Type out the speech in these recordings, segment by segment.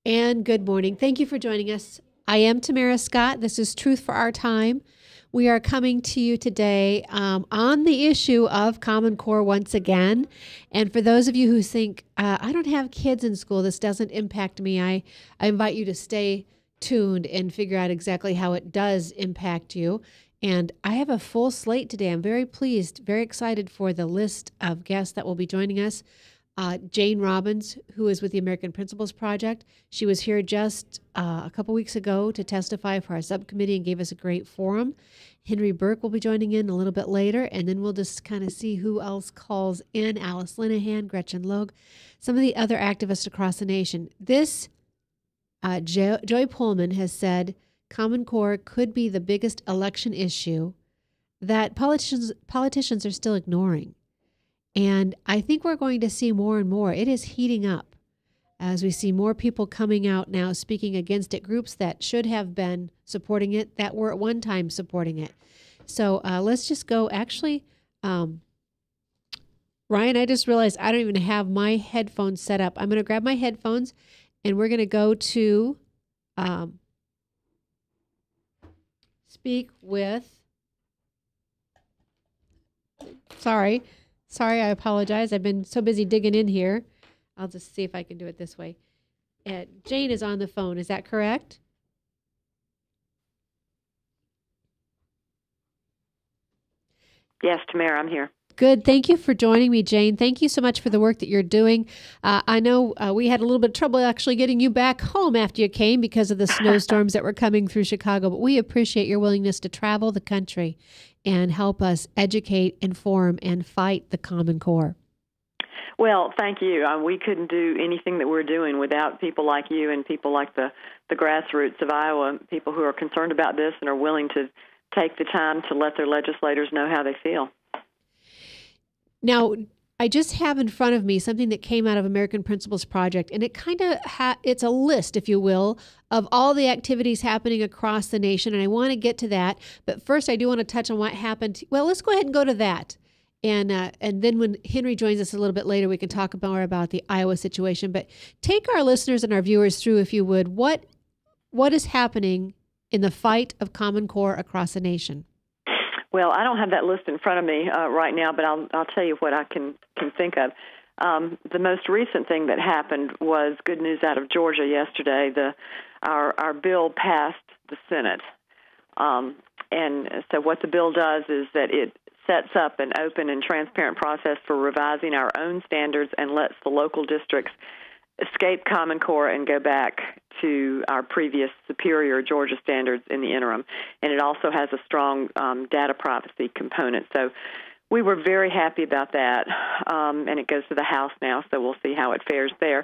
And good morning. Thank you for joining us. I am Tamara Scott. This is Truth for Our Time. We are coming to you today on the issue of Common Core once again. And for those of you who think, I don't have kids in school, this doesn't impact me, I invite you to stay tuned and figure out exactly how it does impact you. And I have a full slate today. I'm very pleased, very excited for the list of guests that will be joining us. Jane Robbins, who is with the American Principles Project. She was here just a couple weeks ago to testify for our subcommittee and gave us a great forum. W Burke will be joining in a little bit later, and then we'll just kind of see who else calls in. Linehan, Gretchen Logue, some of the other activists across the nation. This, Joy Pullman has said, Common Core could be the biggest election issue that politicians are still ignoring. And I think we're going to see more and more. It is heating up as we see more people coming out now speaking against it, groups that should have been supporting it, that were at one time supporting it. So let's just go. Actually, Ryan, I just realized I don't even have my headphones set up. I'm going to grab my headphones and we're going to go to speak with, Sorry, I apologize. I've been so busy digging in here. I'll just see if I can do it this way. Jane is on the phone. Is that correct? Yes, Tamara, I'm here. Good. Thank you for joining me, Jane. Thank you so much for the work that you're doing. I know we had a little bit of trouble actually getting you back home after you came because of the snowstorms that were coming through Chicago, but we appreciate your willingness to travel the country and help us educate, inform, and fight the Common Core. Well, thank you. We couldn't do anything that we're doing without people like you and people like the grassroots of Iowa, people who are concerned about this and are willing to take the time to let their legislators know how they feel. Now, I just have in front of me something that came out of American Principles Project, and it kind of it's a list, if you will, of all the activities happening across the nation, and I want to get to that. But first, I do want to touch on what happened. Well, let's go ahead and go to that, and then when Henry joins us a little bit later, we can talk more about the Iowa situation. But take our listeners and our viewers through, if you would, what is happening in the fight of Common Core across the nation. Well, I don't have that list in front of me right now, but I'll tell you what I can think of. The most recent thing that happened was good news out of Georgia yesterday. Our bill passed the Senate, and so what the bill does is that it sets up an open and transparent process for revising our own standards and lets the local districts escape Common Core and go back to our previous superior Georgia standards in the interim. And it also has a strong data privacy component. So we were very happy about that, and it goes to the House now, so we'll see how it fares there.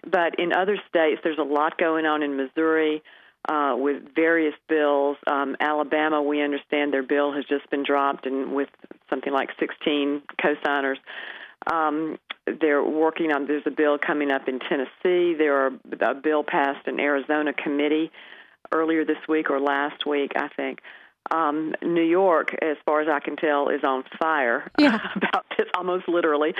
But in other states, there's a lot going on in Missouri with various bills. Alabama, we understand their bill has just been dropped, and with something like 16 co-signers. They're working on, there's a bill coming up in Tennessee. There are a bill passed in Arizona committee earlier this week or last week, I think. New York, as far as I can tell, is on fire about this, almost literally,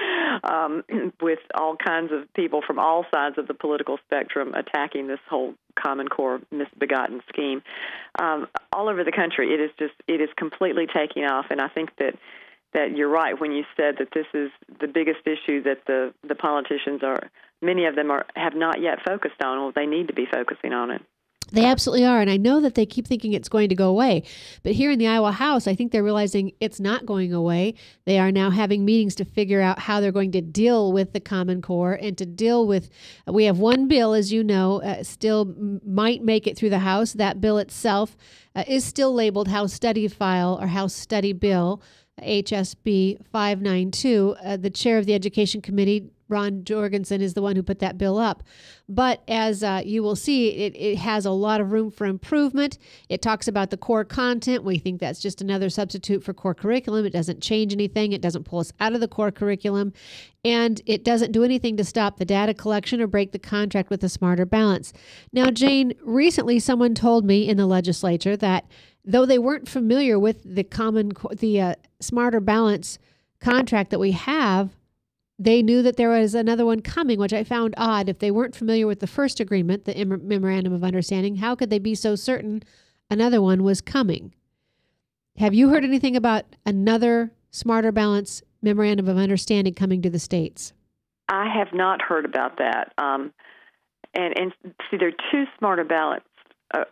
with all kinds of people from all sides of the political spectrum attacking this whole Common Core misbegotten scheme. All over the country, it is completely taking off, and I think that you're right when you said that this is the biggest issue that the politicians many of them have not yet focused on. Well, they need to be focusing on it. They absolutely are. And I know that they keep thinking it's going to go away. But here in the Iowa House, I think they're realizing it's not going away. They are now having meetings to figure out how they're going to deal with the Common Core and to deal with, we have one bill, as you know, still might make it through the House. That bill itself is still labeled House Study File or House Study Bill, HSB 592. The chair of the Education Committee, Ron Jorgensen, is the one who put that bill up. But as you will see, it has a lot of room for improvement. It talks about the core content. We think that's just another substitute for core curriculum. It doesn't change anything. It doesn't pull us out of the core curriculum. And it doesn't do anything to stop the data collection or break the contract with a smarter balance. Now, Jane, recently someone told me in the legislature that though they weren't familiar with the smarter balance contract that we have, they knew that there was another one coming, which I found odd. If they weren't familiar with the first agreement, the Memorandum of Understanding, how could they be so certain another one was coming? Have you heard anything about another Smarter Balance Memorandum of Understanding coming to the states? I have not heard about that. And see, there are two Smarter Balance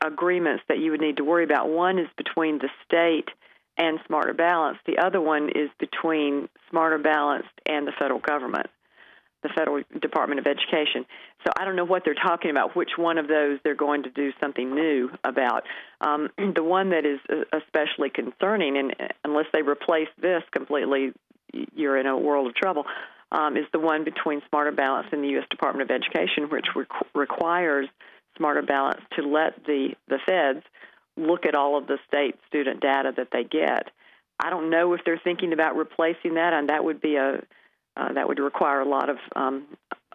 agreements that you would need to worry about. One is between the state and Smarter Balance. The other one is between Smarter Balance and the federal government, the Federal Department of Education. So I don't know what they're talking about, which one of those they're going to do something new about. The one that is especially concerning, and unless they replace this completely, you're in a world of trouble, is the one between Smarter Balance and the U.S. Department of Education, which requires Smarter Balance to let the feds look at all of the state student data that they get. I don't know if they're thinking about replacing that, and that would be that would require a lot of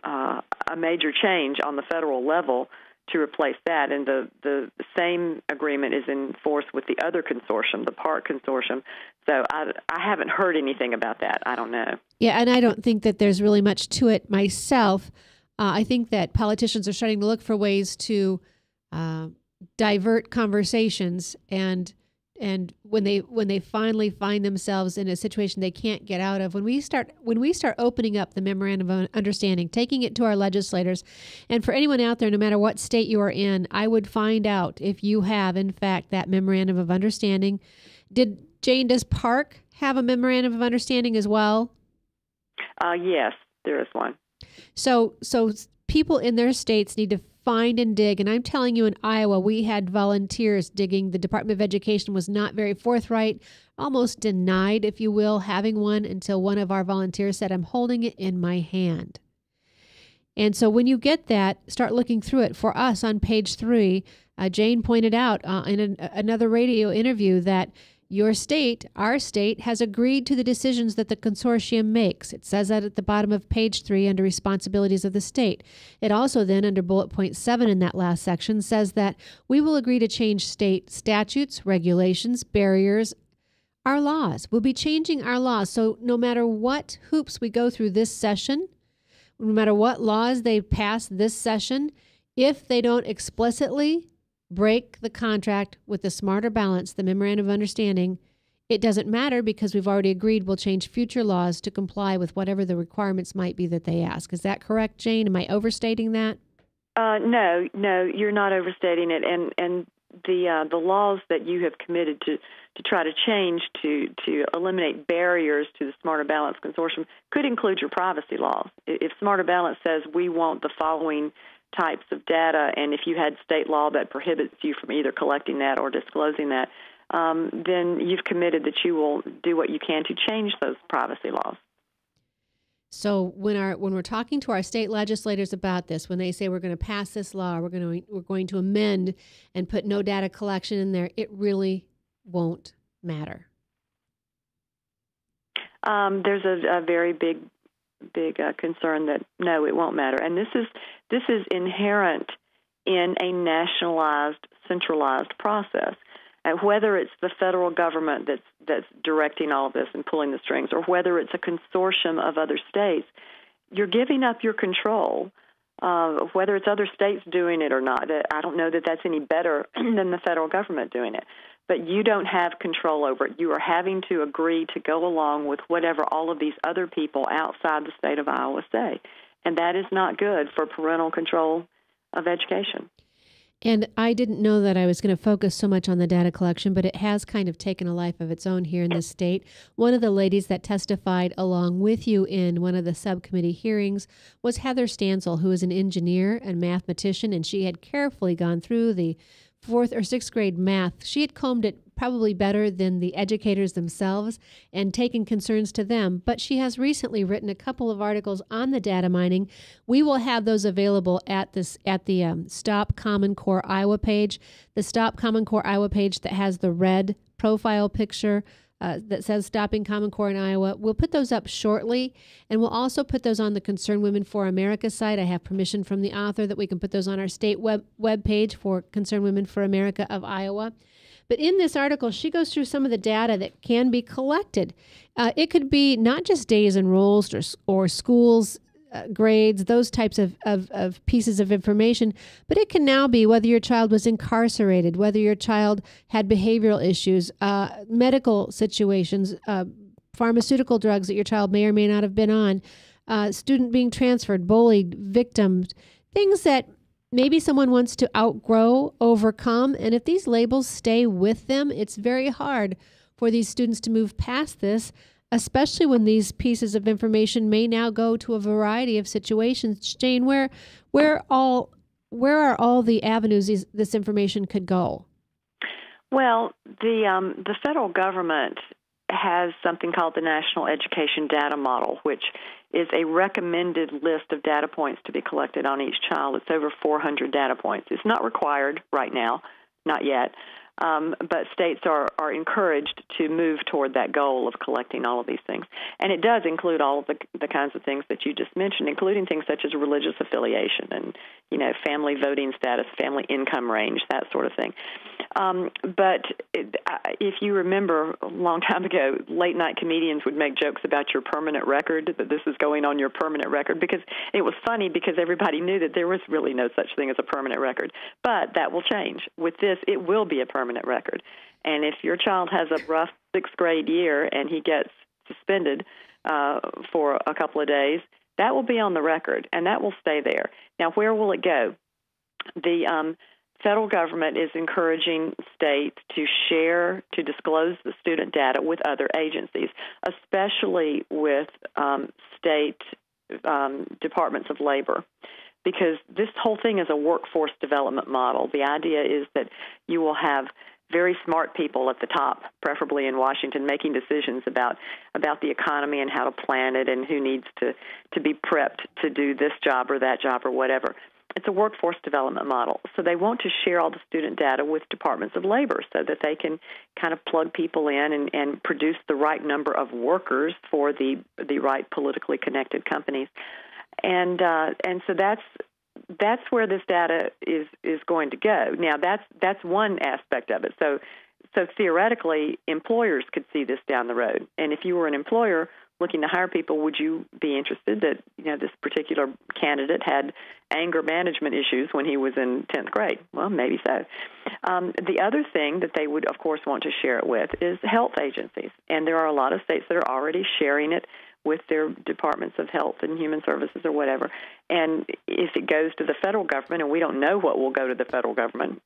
a major change on the federal level to replace that. And the same agreement is in force with the other consortium, the PARC consortium. So I haven't heard anything about that. I don't know. Yeah, and I don't think that there's really much to it myself. I think that politicians are starting to look for ways to divert conversations, and when they finally find themselves in a situation they can't get out of, when we start opening up the Memorandum of Understanding, taking it to our legislators, and for anyone out there, no matter what state you are in, I would find out if you have in fact that Memorandum of Understanding. Does PARC have a Memorandum of Understanding as well? Yes, there is one. So people in their states need to find and dig. And I'm telling you, in Iowa, we had volunteers digging. The Department of Education was not very forthright, almost denied, if you will, having one until one of our volunteers said, "I'm holding it in my hand." And so when you get that, start looking through it. For us on page 3, Jane pointed out in another radio interview that your state, our state, has agreed to the decisions that the consortium makes. It says that at the bottom of page 3 under responsibilities of the state. It also then, under bullet point 7 in that last section, says that we will agree to change state statutes, regulations, barriers, our laws. We'll be changing our laws. So no matter what hoops we go through this session, no matter what laws they pass this session, if they don't explicitly break the contract with the Smarter Balance, the Memorandum of Understanding, it doesn't matter because we've already agreed we'll change future laws to comply with whatever the requirements might be that they ask. Is that correct, Jane? Am I overstating that? No, you're not overstating it. And the laws that you have committed to try to change to eliminate barriers to the Smarter Balance Consortium could include your privacy laws. If Smarter Balance says we want the following types of data, and if you had state law that prohibits you from either collecting that or disclosing that, then you've committed that you will do what you can to change those privacy laws. So when we're talking to our state legislators about this, when they say we're going to pass this law, we're going to amend and put no data collection in there, it really won't matter. There's a very big concern that no, it won't matter, and this is inherent in a nationalized, centralized process. Whether it's the federal government that's directing all of this and pulling the strings, or whether it's a consortium of other states, you're giving up your control. Whether it's other states doing it or not, I don't know that that's any better than the federal government doing it. But you don't have control over it. You are having to agree to go along with whatever all of these other people outside the state of Iowa say. And that is not good for parental control of education. And I didn't know that I was going to focus so much on the data collection, but it has kind of taken a life of its own here in this state. One of the ladies that testified along with you in one of the subcommittee hearings was Heather Stansel, who is an engineer and mathematician, and she had carefully gone through the 4th or 6th grade math. She had combed it probably better than the educators themselves and taken concerns to them. But she has recently written a couple of articles on the data mining. We will have those available at the Stop Common Core Iowa page. The Stop Common Core Iowa page that has the red profile picture that says Stopping Common Core in Iowa. We'll put those up shortly, and we'll also put those on the Concerned Women for America site. I have permission from the author that we can put those on our state web page for Concerned Women for America of Iowa. But in this article, she goes through some of the data that can be collected. It could be not just days enrolled or schools, grades, those types of pieces of information, but it can now be whether your child was incarcerated, whether your child had behavioral issues, medical situations, pharmaceutical drugs that your child may or may not have been on, student being transferred, bullied, victims, things that maybe someone wants to outgrow, overcome. And if these labels stay with them, it's very hard for these students to move past this, especially when these pieces of information may now go to a variety of situations. Jane, where are all the avenues this information could go? Well, the federal government has something called the National Education Data Model, which is a recommended list of data points to be collected on each child. It's over 400 data points. It's not required right now, not yet, but states are encouraged to move toward that goal of collecting all of these things. And it does include all of the kinds of things that you just mentioned, including things such as religious affiliation and, family voting status, family income range, that sort of thing. But if you remember a long time ago, late-night comedians would make jokes about your permanent record, that this is going on your permanent record, because it was funny because everybody knew that there was really no such thing as a permanent record. But that will change. With this, it will be a permanent record. And if your child has a rough sixth grade year and he gets suspended for a couple of days, that will be on the record, and that will stay there. Now, where will it go? The federal government is encouraging states to disclose the student data with other agencies, especially with state departments of labor, because this whole thing is a workforce development model. The idea is that you will have very smart people at the top, preferably in Washington, making decisions about the economy and how to plan it and who needs to be prepped to do this job or that job or whatever. It's a workforce development model. So they want to share all the student data with departments of labor so that they can kind of plug people in and produce the right number of workers for the right politically connected companies. And so that's where this data is going to go. Now, that's one aspect of it. So theoretically, employers could see this down the road. And if you were an employer looking to hire people, would you be interested that this particular candidate had anger management issues when he was in 10th grade? Well, maybe so. The other thing that they would, of course, want to share it with is health agencies. And there are a lot of states that are already sharing it with their departments of health and human services or whatever. And if it goes to the federal government, and we don't know what will go to the federal government,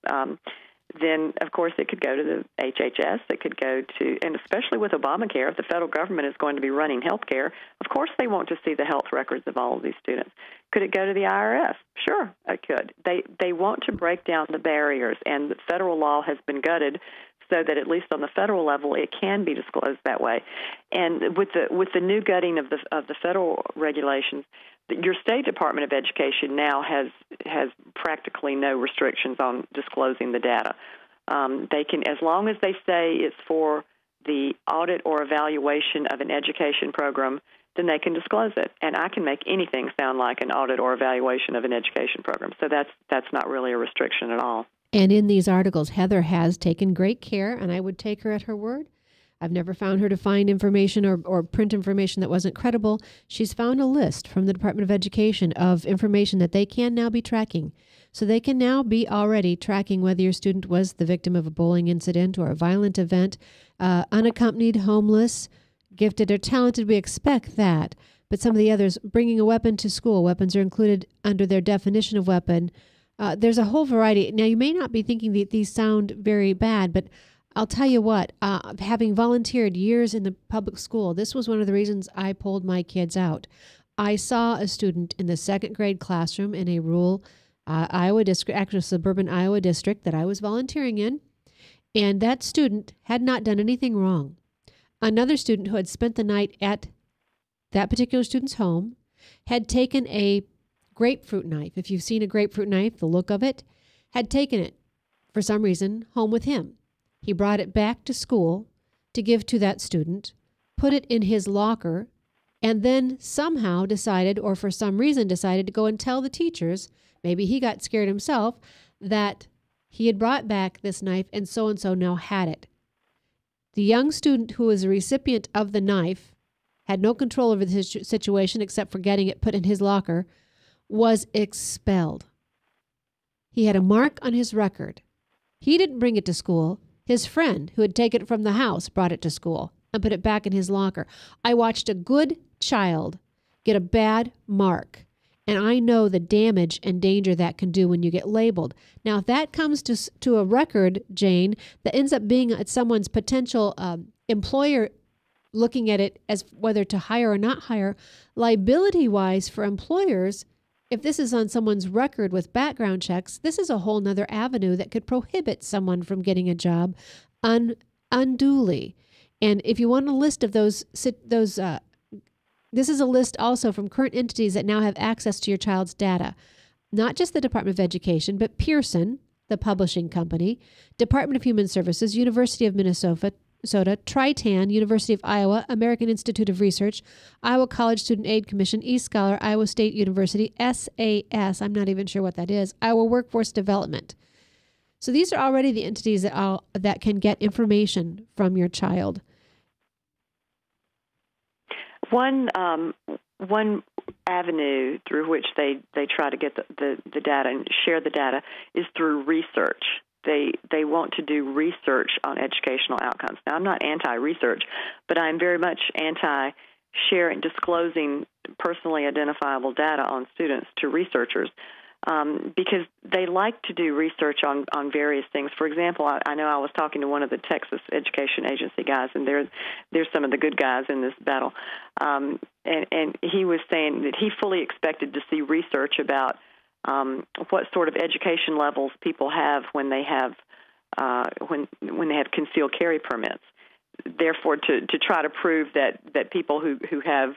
then, of course, it could go to the HHS. It could go to, and especially with Obamacare, if the federal government is going to be running health care, of course they want to see the health records of all of these students. Could it go to the IRS? Sure, it could. They want to break down the barriers, and the federal law has been gutted so that at least on the federal level it can be disclosed that way. And with the new gutting of the federal regulations, your state Department of Education now has practically no restrictions on disclosing the data. They can, as long as they say it's for the audit or evaluation of an education program, then they can disclose it. And I can make anything sound like an audit or evaluation of an education program. So that's not really a restriction at all. And in these articles, Heather has taken great care, and I would take her at her word. I've never found her to find information or print information that wasn't credible. She's found a list from the Department of Education of information that they can now be tracking. So they can now be already tracking whether your student was the victim of a bullying incident or a violent event, unaccompanied, homeless, gifted, or talented. We expect that. But some of the others, bringing a weapon to school, weapons are included under their definition of weapon. There's a whole variety. Now, you may not be thinking that these sound very bad, but I'll tell you what, having volunteered years in the public school, this was one of the reasons I pulled my kids out. I saw a student in the second grade classroom in a rural Iowa district, actually a suburban Iowa district that I was volunteering in, and that student had not done anything wrong. Another student who had spent the night at that particular student's home had taken a grapefruit knife. If you've seen a grapefruit knife, the look of it, had taken it, for some reason, home with him. He brought it back to school to give to that student, put it in his locker, and then somehow decided, or for some reason decided, to go and tell the teachers, maybe he got scared himself, that He had brought back this knife, and so now had it. The young student who was a recipient of the knife, had no control over the situation except for getting it put in his locker, was expelled. He had a mark on his record. He didn't bring it to school. His friend, who had taken it from the house, brought it to school and put it back in his locker. I watched a good child get a bad mark, and I know the damage and danger that can do when you get labeled. Now, if that comes to a record, Jane, that ends up being someone's potential employer looking at it as whether to hire or not hire, liability-wise for employers, if this is on someone's record with background checks, this is a whole nother avenue that could prohibit someone from getting a job unduly. And if you want a list of those, this is a list also from current entities that now have access to your child's data. Not just the Department of Education, but Pearson, the publishing company, Department of Human Services, University of Minnesota, Tritan, University of Iowa, American Institute of Research, Iowa College Student Aid Commission, eScholar, Iowa State University, SAS, I'm not even sure what that is, Iowa Workforce Development. So these are already the entities that can get information from your child. One avenue through which they try to get the data and share the data is through research. They want to do research on educational outcomes. Now, I'm not anti-research, but I'm very much anti-sharing, disclosing personally identifiable data on students to researchers because they like to do research on various things. For example, I know I was talking to one of the Texas Education Agency guys, and they're some of the good guys in this battle, and he was saying that he fully expected to see research about what sort of education levels people have when they have when they have concealed carry permits. Therefore, to try to prove that people who have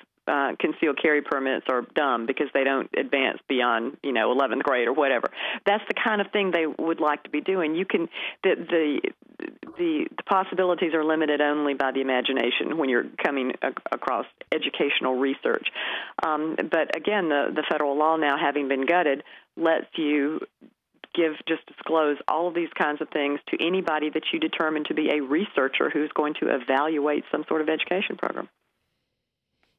concealed carry permits are dumb because they don't advance beyond 11th grade or whatever. That's the kind of thing they would like to be doing. You can the possibilities are limited only by the imagination when you're coming across educational research. But again, the federal law now having been gutted lets you disclose all of these kinds of things to anybody that you determine to be a researcher who's going to evaluate some sort of education program.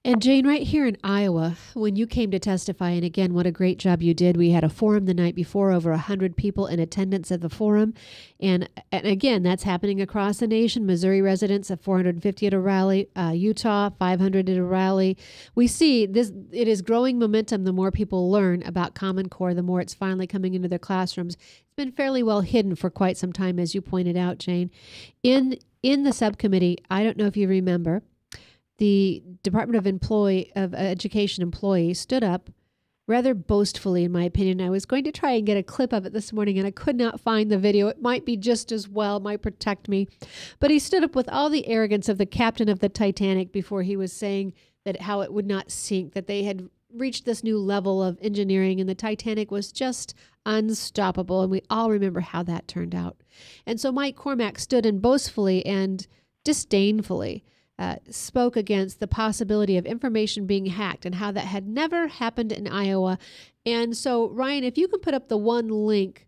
And Jane, right here in Iowa, when you came to testify, and again, what a great job you did. We had a forum the night before, over 100 people in attendance at the forum. And again, that's happening across the nation. Missouri residents of 450 at a rally, Utah, 500 at a rally. We see this, it is growing momentum. The more people learn about Common Core, the more it's finally coming into their classrooms. It's been fairly well hidden for quite some time, as you pointed out, Jane. In the subcommittee, I don't know if you remember, the Department of Education employee stood up rather boastfully, in my opinion. I was going to try and get a clip of it this morning, and I could not find the video. It might be just as well, might protect me. But he stood up with all the arrogance of the captain of the Titanic before he was saying that how it would not sink, that they had reached this new level of engineering, and the Titanic was just unstoppable. And we all remember how that turned out. And so Mike Cormack stood and boastfully and disdainfully spoke against the possibility of information being hacked and how that had never happened in Iowa. And so, Ryan, if you can put up the one link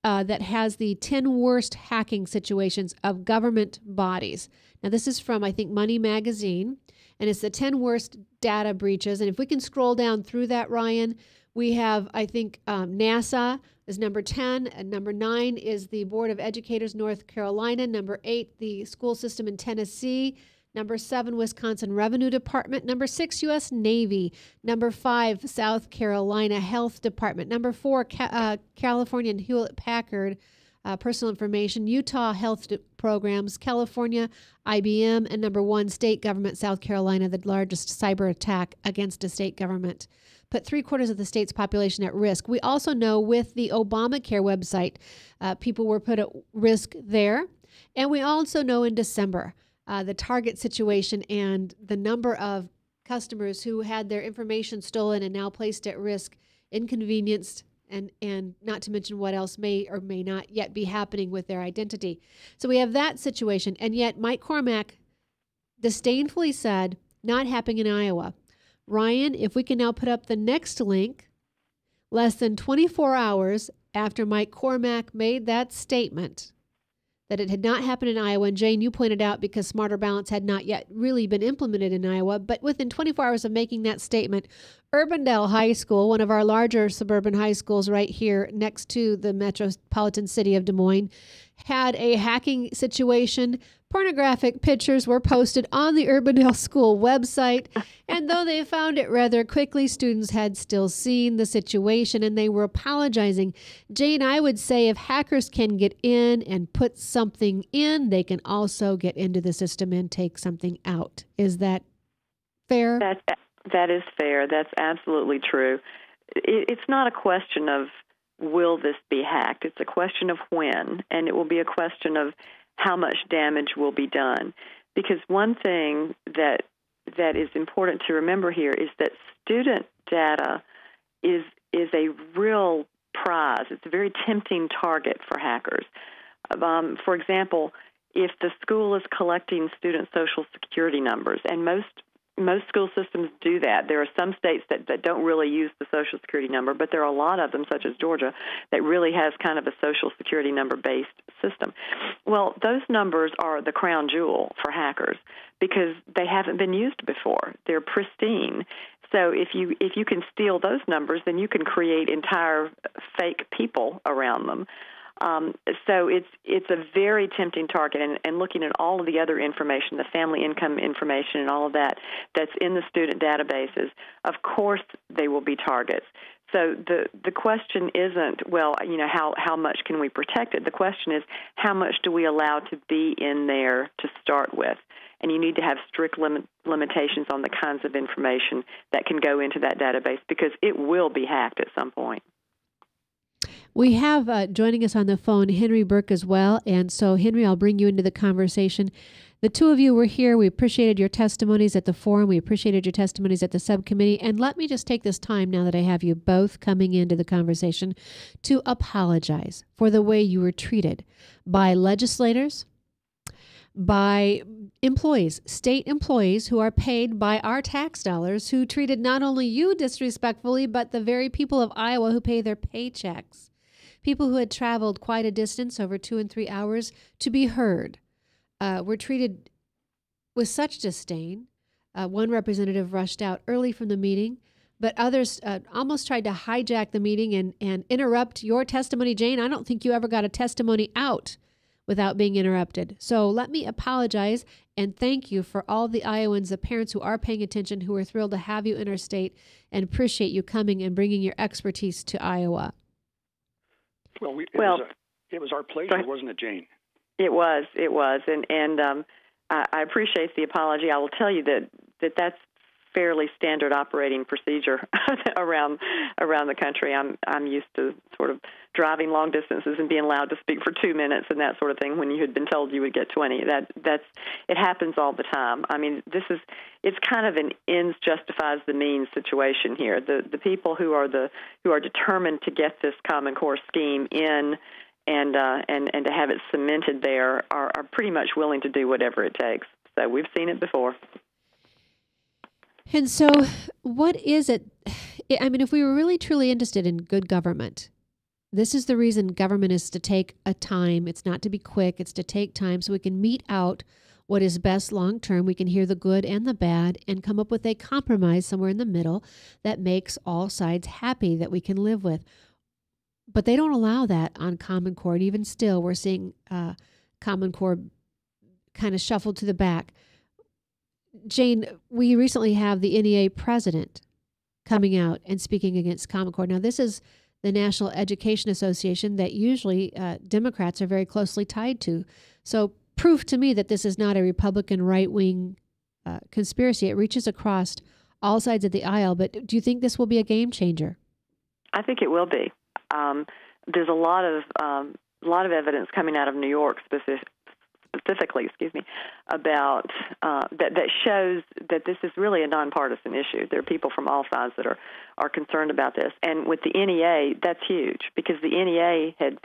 that has the 10 worst hacking situations of government bodies. Now, this is from, I think, Money Magazine, and it's the 10 worst data breaches. And if we can scroll down through that, Ryan, we have, I think, NASA is number 10, and number 9 is the Board of Educators, North Carolina, number 8, the school system in Tennessee, number 7, Wisconsin Revenue Department. Number 6, U.S. Navy. Number 5, South Carolina Health Department. Number 4, California and Hewlett-Packard Personal Information. Utah Health Programs. California IBM. And number 1, State Government, South Carolina, the largest cyber attack against a state government. Put 3/4 of the state's population at risk. We also know with the Obamacare website, people were put at risk there. And we also know in December, the Target situation and the number of customers who had their information stolen and now placed at risk, inconvenienced, and not to mention what else may or may not yet be happening with their identity. So we have that situation. And yet Mike Cormack disdainfully said, not happening in Iowa. Ryan, if we can now put up the next link, less than 24 hours after Mike Cormack made that statement that it had not happened in Iowa. And Jane, you pointed out because Smarter Balance had not yet really been implemented in Iowa. But within 24 hours of making that statement, Urbandale High School, one of our larger suburban high schools right here next to the metropolitan city of Des Moines, had a hacking situation. Pornographic pictures were posted on the Urbandale School website. And though they found it rather quickly, students had still seen the situation and they were apologizing. Jane, I would say if hackers can get in and put something in, they can also get into the system and take something out. Is that fair? That is fair. That's absolutely true. It's not a question of will this be hacked. It's a question of when, and it will be a question of how much damage will be done. Because one thing that is important to remember here is that student data is a real prize. It's a very tempting target for hackers. For example, if the school is collecting student Social Security numbers, and most school systems do that. There are some states that don't really use the Social Security number, but there are a lot of them, such as Georgia, that really has kind of a Social Security number-based system. Well, those numbers are the crown jewel for hackers because they haven't been used before. They're pristine. So if you can steal those numbers, then you can create entire fake people around them. So it's a very tempting target, and looking at all of the other information, the family income information and all of that that's in the student databases, of course they will be targets. So the question isn't, well, how much can we protect it? The question is, how much do we allow to be in there to start with? And you need to have strict limitations on the kinds of information that can go into that database because it will be hacked at some point. We have joining us on the phone Henry Burke as well. And so, Henry, I'll bring you into the conversation. The two of you were here. We appreciated your testimonies at the forum. We appreciated your testimonies at the subcommittee. And let me just take this time now that I have you both coming into the conversation to apologize for the way you were treated by legislators, by employees, state employees who are paid by our tax dollars, who treated not only you disrespectfully, but the very people of Iowa who pay their paychecks. People who had traveled quite a distance, over 2 and 3 hours, to be heard, were treated with such disdain. One representative rushed out early from the meeting, but others almost tried to hijack the meeting and interrupt your testimony. Jane, I don't think you ever got a testimony out without being interrupted. So let me apologize and thank you for all the Iowans, the parents who are paying attention, who are thrilled to have you in our state and appreciate you coming and bringing your expertise to Iowa. It was our pleasure, wasn't it, Jane? It was, and I appreciate the apology. I will tell you that's fairly standard operating procedure around the country. I'm used to sort of driving long distances and being allowed to speak for 2 minutes and that sort of thing when you had been told you would get 20. It happens all the time. I mean, it's kind of an ends justifies the means situation here. The people who are determined to get this Common Core scheme in and to have it cemented there are pretty much willing to do whatever it takes. So we've seen it before. And so what is it? I mean, if we were really truly interested in good government, this is the reason government is to take a time. It's not to be quick. It's to take time so we can mete out what is best long term. We can hear the good and the bad and come up with a compromise somewhere in the middle that makes all sides happy, that we can live with. But they don't allow that on Common Core. And even still, we're seeing Common Core kind of shuffled to the back. Jane, we recently have the NEA president coming out and speaking against Common Core. Now, this is the National Education Association that usually Democrats are very closely tied to. So proof to me that this is not a Republican right-wing conspiracy. It reaches across all sides of the aisle. But do you think this will be a game changer? I think it will be. There's a lot of evidence coming out of New York specifically, about that shows that this is really a nonpartisan issue. There are people from all sides that are concerned about this. And with the NEA, that's huge because the NEA had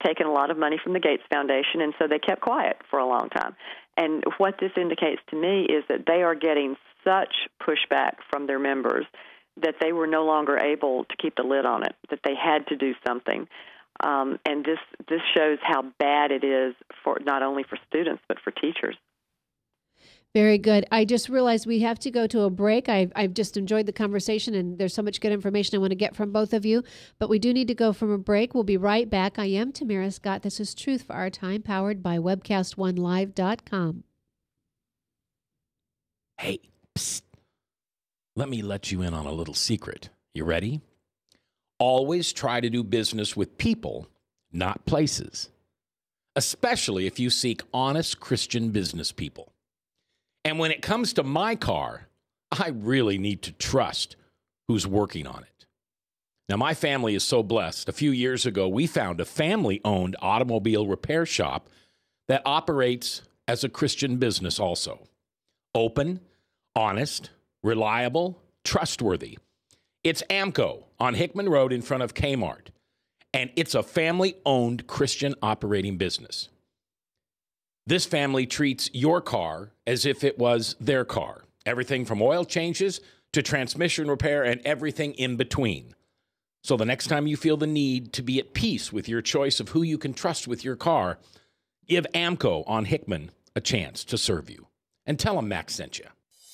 taken a lot of money from the Gates Foundation, and so they kept quiet for a long time. And what this indicates to me is that they are getting such pushback from their members that they were no longer able to keep the lid on it, that they had to do something. And this shows how bad it is for not only for students but for teachers. Very good. I just realized we have to go to a break. I've just enjoyed the conversation, and there's so much good information I want to get from both of you. But we do need to go from a break. We'll be right back. I am Tamara Scott. This is Truth for Our Time, powered by webcast1live.com. Hey, psst. Let me let you in on a little secret. You ready? Always try to do business with people, not places, especially if you seek honest Christian business people. And when it comes to my car, I really need to trust who's working on it. Now, my family is so blessed. A few years ago, we found a family-owned automobile repair shop that operates as a Christian business also. Open, honest, reliable, trustworthy. It's AMCO on Hickman Road in front of Kmart, and it's a family-owned Christian operating business. This family treats your car as if it was their car. Everything from oil changes to transmission repair and everything in between. So the next time you feel the need to be at peace with your choice of who you can trust with your car, give AMCO on Hickman a chance to serve you. And tell them Max sent you.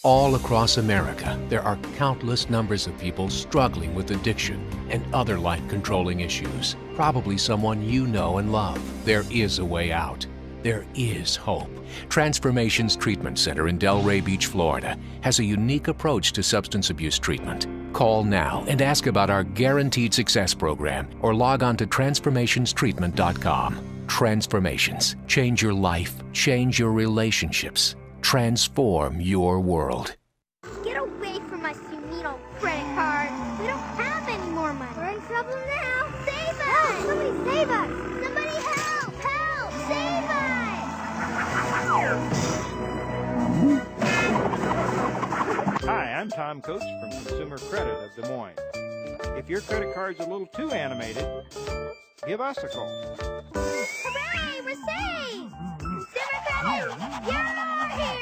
All across America, there are countless numbers of people struggling with addiction and other life-controlling issues. Probably someone you know and love. There is a way out. There is hope. Transformations Treatment Center in Delray Beach, Florida, has a unique approach to substance abuse treatment. Call now and ask about our Guaranteed Success program or log on to transformationstreatment.com. Transformations. Change your life. Change your relationships. Transform your world. Get away from us, you mean old credit card. We don't have any more money. We're in trouble now. Save us! Help! Somebody save us! Somebody help! Help! Save us! Hi, I'm Tom Coates from Consumer Credit of Des Moines. If your credit card's a little too animated, give us a call. Hooray! We're saved! Consumer Credit! You're our hero!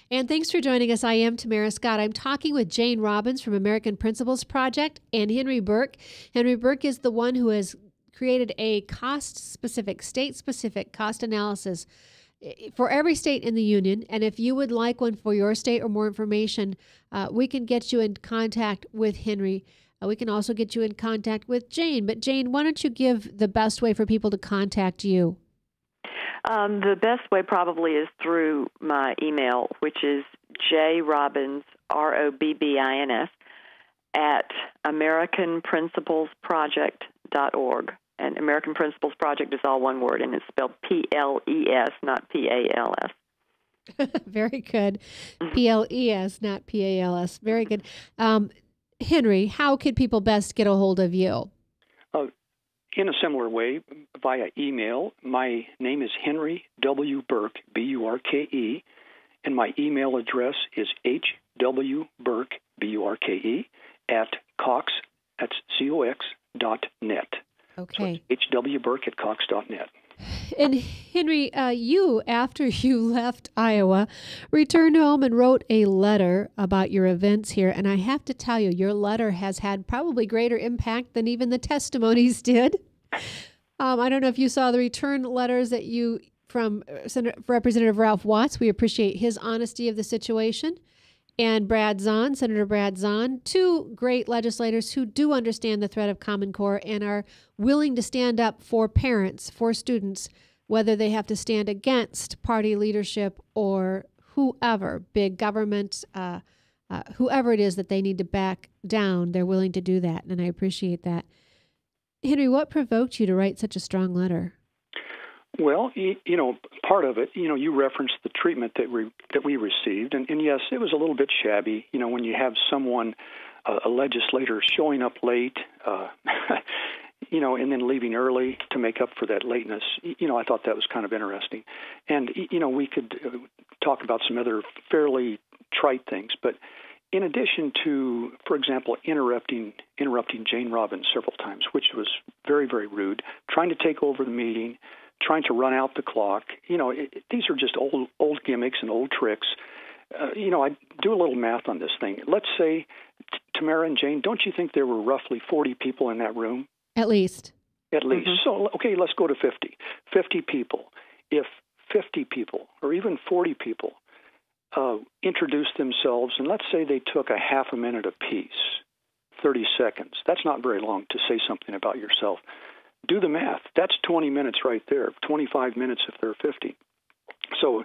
And thanks for joining us. I am Tamara Scott. I'm talking with Jane Robbins from American Principles Project and Henry Burke. Henry Burke is the one who has created a cost-specific, state-specific cost analysis for every state in the union. And if you would like one for your state or more information, we can get you in contact with Henry. We can also get you in contact with Jane. But Jane, why don't you give the best way for people to contact you? The best way probably is through my email, which is jrobbins, Robbins, at AmericanPrinciplesProject.org. And American Principles Project is all one word, and it's spelled P-L-E-S, not P-A-L-S. Very good. P-L-E-S, not P-A-L-S. Very good. Henry, how can people best get a hold of you? In a similar way, via email. My name is Henry W. Burke, B-U-R-K-E, and my email address is hwburke, B-U-R-K-E, at Cox, that's C-O-X.net. Okay. So hwburke at Cox.net. And Henry, you, after you left Iowa, returned home and wrote a letter about your events here. And I have to tell you, your letter has had probably greater impact than even the testimonies did. I don't know if you saw the return letters that you from Representative Ralph Watts. We appreciate his honesty of the situation. And Brad Zahn, Senator Brad Zahn, two great legislators who do understand the threat of Common Core and are willing to stand up for parents, for students, whether they have to stand against party leadership or whoever, big government, whoever it is that they need to back down, they're willing to do that, and I appreciate that. Henry, what provoked you to write such a strong letter? Well, part of it, you referenced the treatment that we received, and yes, it was a little bit shabby. When you have someone, a legislator, showing up late, and then leaving early to make up for that lateness. I thought that was kind of interesting, and we could talk about some other fairly trite things, but in addition to, for example, interrupting Jane Robbins several times, which was very, very rude, trying to take over the meeting, trying to run out the clock. These are just old gimmicks and old tricks. I do a little math on this thing. Let's say, Tamara and Jane, don't you think there were roughly 40 people in that room? At least. At least. So, okay, let's go to 50. 50 people. If 50 people or even 40 people introduce themselves, and let's say they took a half a minute apiece, 30 seconds. That's not very long to say something about yourself. Do the math. That's 20 minutes right there, 25 minutes if there are 50. So,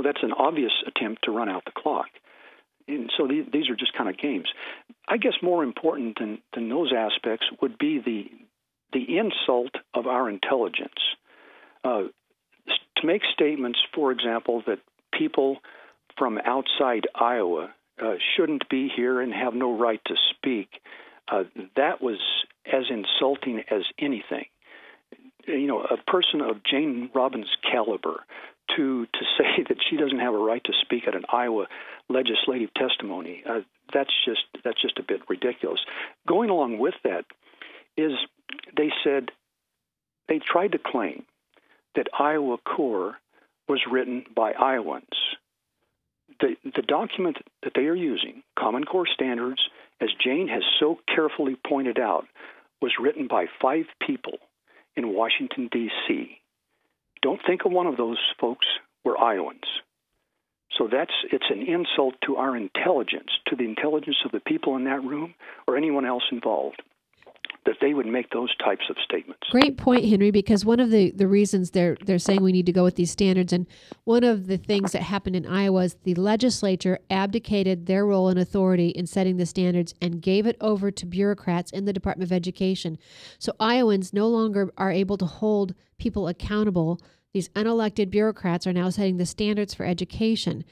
that's an obvious attempt to run out the clock. And so these are just kind of games. I guess more important than those aspects would be the insult of our intelligence. To make statements, for example, that people from outside Iowa shouldn't be here and have no right to speak, that was as insulting as anything. A person of Jane Robbins' caliber to say that she doesn't have a right to speak at an Iowa legislative testimony, that's just a bit ridiculous. Going along with that is they tried to claim that Iowa Core was written by Iowans. The document that they are using, Common Core Standards, as Jane has so carefully pointed out, was written by 5 people in Washington, D.C. Don't think of one of those folks were Iowans. So it's an insult to our intelligence, to the intelligence of the people in that room or anyone else involved, that they would make those types of statements. Great point, Henry, because one of the reasons they're saying we need to go with these standards, and one of the things that happened in Iowa is the legislature abdicated their role and authority in setting the standards and gave it over to bureaucrats in the Department of Education. So Iowans no longer are able to hold people accountable. These unelected bureaucrats are now setting the standards for education.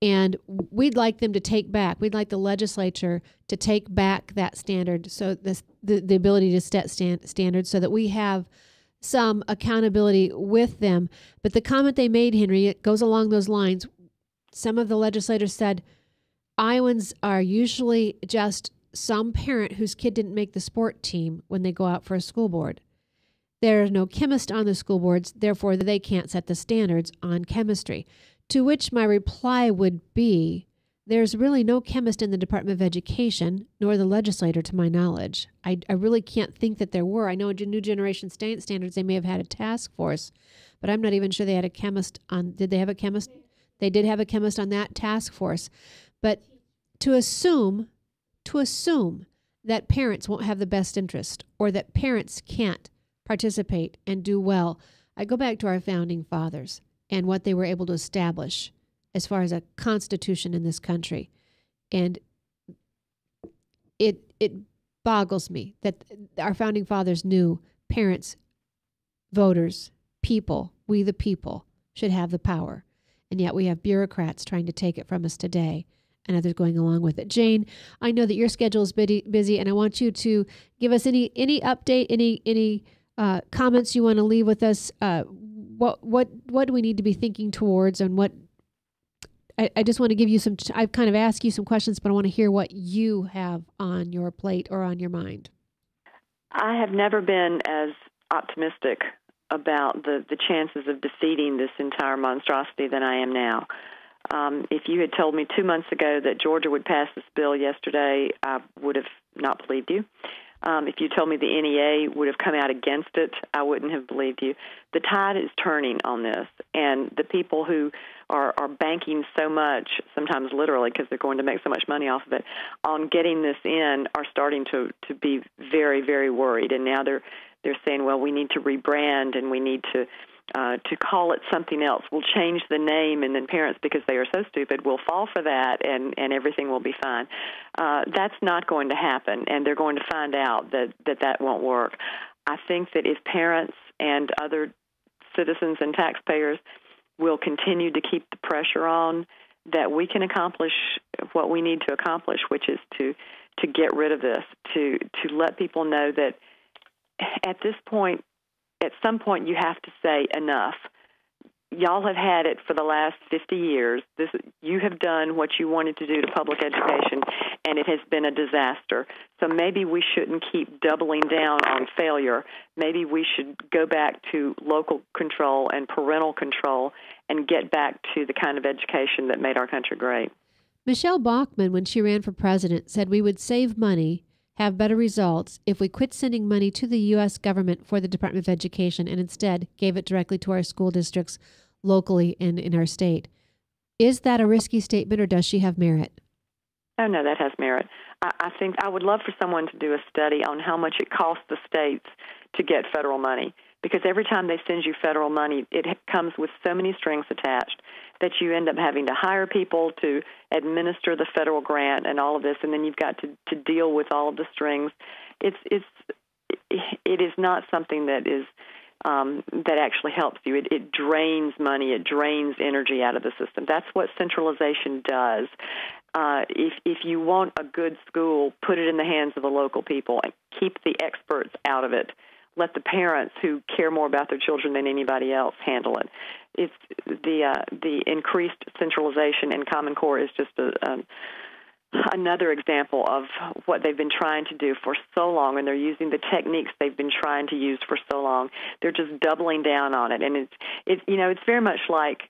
And we'd like them to we'd like the legislature to take back that standard, so the ability to set standards so that we have some accountability with them. But the comment they made, Henry, it goes along those lines. Some of the legislators said Iowans are usually just some parent whose kid didn't make the sport team when they go out for a school board. There's no chemist on the school boards, therefore they can't set the standards on chemistry. To which my reply would be, there's really no chemist in the Department of Education, nor the legislator to my knowledge. I really can't think that there were. I know in New Generation Standards they may have had a task force, but I'm not even sure they had a chemist on. Did they have a chemist? They did have a chemist on that task force. But to assume that parents won't have the best interest or that parents can't participate and do well, I go back to our founding fathers and what they were able to establish as far as a constitution in this country. And it boggles me that our founding fathers knew parents, voters, people, we the people, should have the power. And yet we have bureaucrats trying to take it from us today and others going along with it. Jane, I know that your schedule is busy, and I want you to give us any update, any comments you want to leave with us. What do we need to be thinking towards, and what I just want to give you some, I've kind of asked you some questions, but I want to hear what you have on your plate or on your mind. I have never been as optimistic about the chances of defeating this entire monstrosity than I am now. If you had told me 2 months ago that Georgia would pass this bill yesterday, I would have not believed you. If you told me the NEA would have come out against it, I wouldn't have believed you. The tide is turning on this, and the people who are banking so much, sometimes literally because they're going to make so much money off of it, on getting this in are starting to be very, very worried. And now they're saying, well, we need to rebrand and we need to call it something else. We'll change the name, and then parents, because they are so stupid, will fall for that, and everything will be fine. That's not going to happen, and they're going to find out that won't work. I think that if parents and other citizens and taxpayers will continue to keep the pressure on, that we can accomplish what we need to accomplish, which is to get rid of this, to let people know that at this point, at some point, you have to say enough. Y'all have had it for the last 50 years. You have done what you wanted to do to public education, and it has been a disaster. So maybe we shouldn't keep doubling down on failure. Maybe we should go back to local control and parental control and get back to the kind of education that made our country great. Michelle Bachmann, when she ran for president, said we would save money have better results if we quit sending money to the U.S. government for the Department of Education and instead gave it directly to our school districts locally and in our state. Is that a risky statement, or does she have merit? Oh, no, that has merit. I think I would love for someone to do a study on how much it costs the states to get federal money, because every time they send you federal money, it comes with so many strings attached that you end up having to hire people to administer the federal grant and all of this, and then you've got to deal with all of the strings. It is not something that is that actually helps you. It drains money. It drains energy out of the system. That's what centralization does. If you want a good school, put it in the hands of the local people and keep the experts out of it. Let the parents who care more about their children than anybody else handle it. It's the increased centralization in Common Core is just another example of what they've been trying to do for so long, and they're using the techniques they've been trying to use for so long. They're just doubling down on it, and it's very much like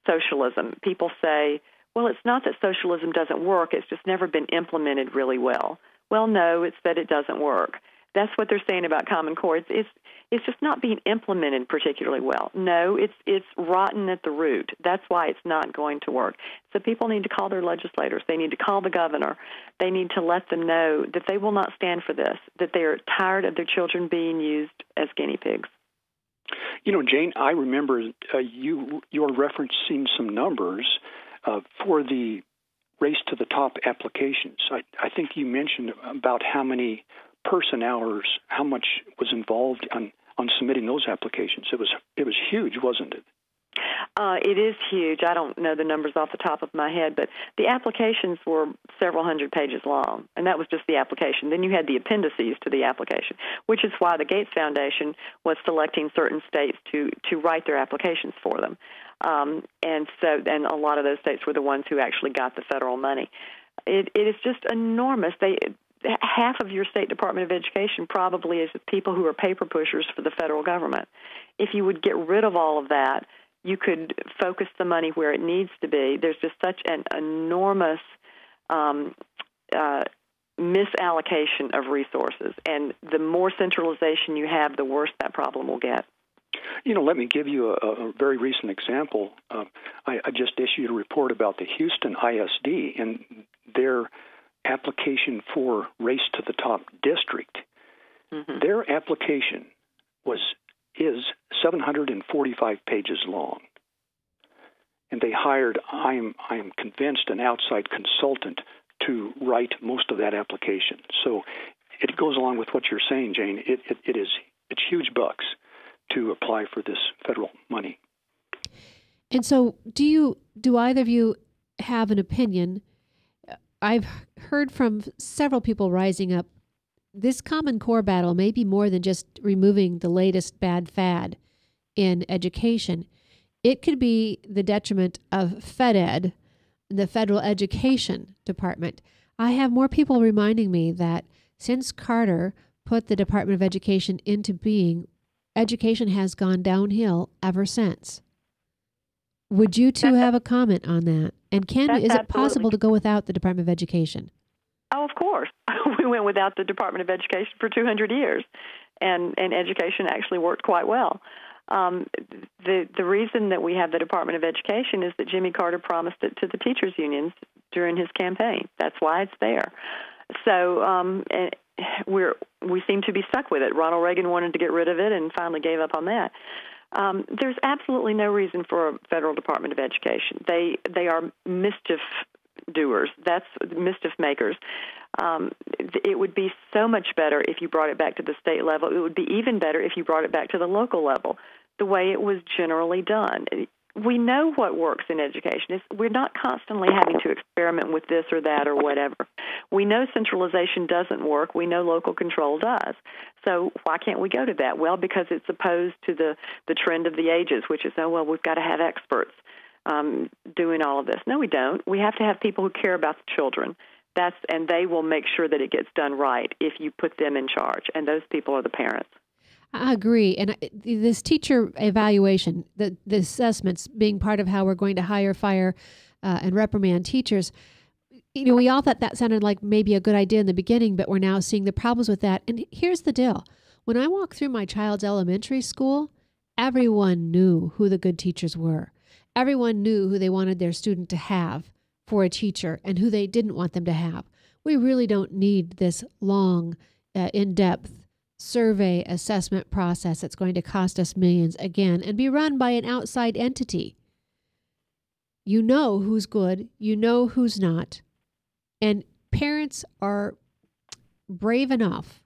socialism. People say, well, it's not that socialism doesn't work, it's just never been implemented really well. Well, no, it's that it doesn't work. That's what they're saying about Common Core. It's just not being implemented particularly well. No, it's rotten at the root. That's why it's not going to work. So people need to call their legislators. They need to call the governor. They need to let them know that they will not stand for this, that they are tired of their children being used as guinea pigs. You know, Jane, I remember you're referencing some numbers for the Race to the Top applications. I think you mentioned about how many person hours, how much was involved on submitting those applications. It was huge, wasn't it? It is huge. I don't know the numbers off the top of my head, but the applications were several hundred pages long, and that was just the application. Then you had the appendices to the application, which is why the Gates Foundation was selecting certain states to write their applications for them. And a lot of those states were the ones who actually got the federal money. It is just enormous. Half of your State Department of Education probably is people who are paper pushers for the federal government. If you would get rid of all of that, you could focus the money where it needs to be. There's just such an enormous misallocation of resources, and the more centralization you have, the worse that problem will get. You know, let me give you a very recent example. I just issued a report about the Houston ISD and their application for Race to the Top district. Mm-hmm. Their application is 745 pages long, and they hired, I am convinced, an outside consultant to write most of that application. So it goes along with what you're saying, Jane. It's huge bucks to apply for this federal money. And so, do either of you have an opinion? I've heard from several people rising up, this Common Core battle may be more than just removing the latest bad fad in education. It could be the detriment of FedEd, the Federal Education Department. I have more people reminding me that since Carter put the Department of Education into being, education has gone downhill ever since. Would you two have a comment on that? And is it possible to go without the Department of Education? Oh, of course. We went without the Department of Education for 200 years, and education actually worked quite well. The reason that we have the Department of Education is that Jimmy Carter promised it to the teachers' unions during his campaign. That's why it's there. So we seem to be stuck with it. Ronald Reagan wanted to get rid of it and finally gave up on that. There's absolutely no reason for a federal Department of Education. They are mischief doers. That's mischief makers. It would be so much better if you brought it back to the state level. It would be even better if you brought it back to the local level, the way it was generally done. We know what works in education. We're not constantly having to experiment with this or that or whatever. We know centralization doesn't work. We know local control does. So why can't we go to that? Well, because it's opposed to the trend of the ages, which is, we've got to have experts doing all of this. No, we don't. We have to have people who care about the children. And they will make sure that it gets done right if you put them in charge, and those people are the parents. I agree. And this teacher evaluation, the assessments being part of how we're going to hire, fire, and reprimand teachers, we all thought that sounded like maybe a good idea in the beginning, but we're now seeing the problems with that. And here's the deal. When I walk through my child's elementary school, everyone knew who the good teachers were. Everyone knew who they wanted their student to have for a teacher and who they didn't want them to have. We really don't need this long, in-depth survey assessment process that's going to cost us millions again and be run by an outside entity. You know who's good, you know who's not, and parents are brave enough,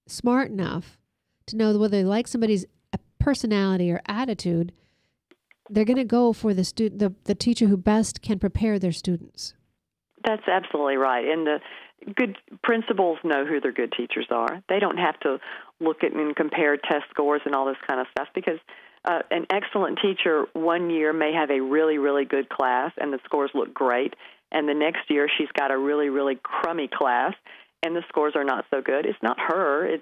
smart enough to know whether they like somebody's personality or attitude. They're going to go for the teacher who best can prepare their students. That's absolutely right. And the good principals know who their good teachers are. They don't have to look at and compare test scores and all this kind of stuff, because an excellent teacher one year may have a really, really good class and the scores look great, and the next year she's got a really, really crummy class and the scores are not so good. It's not her.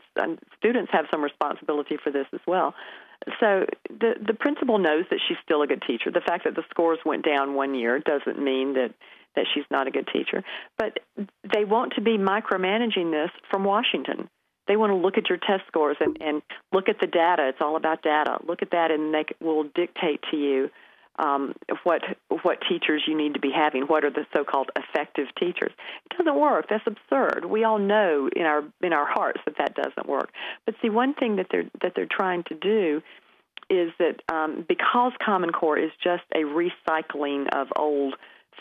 Students have some responsibility for this as well. So the principal knows that she's still a good teacher. The fact that the scores went down one year doesn't mean that she's not a good teacher. But they want to be micromanaging this from Washington. They want to look at your test scores and look at the data. It's all about data. Look at that, and they will dictate to you what teachers you need to be having. What are the so-called effective teachers? It doesn't work. That's absurd. We all know in our hearts that doesn't work. But see, one thing that they're trying to do is that because Common Core is just a recycling of old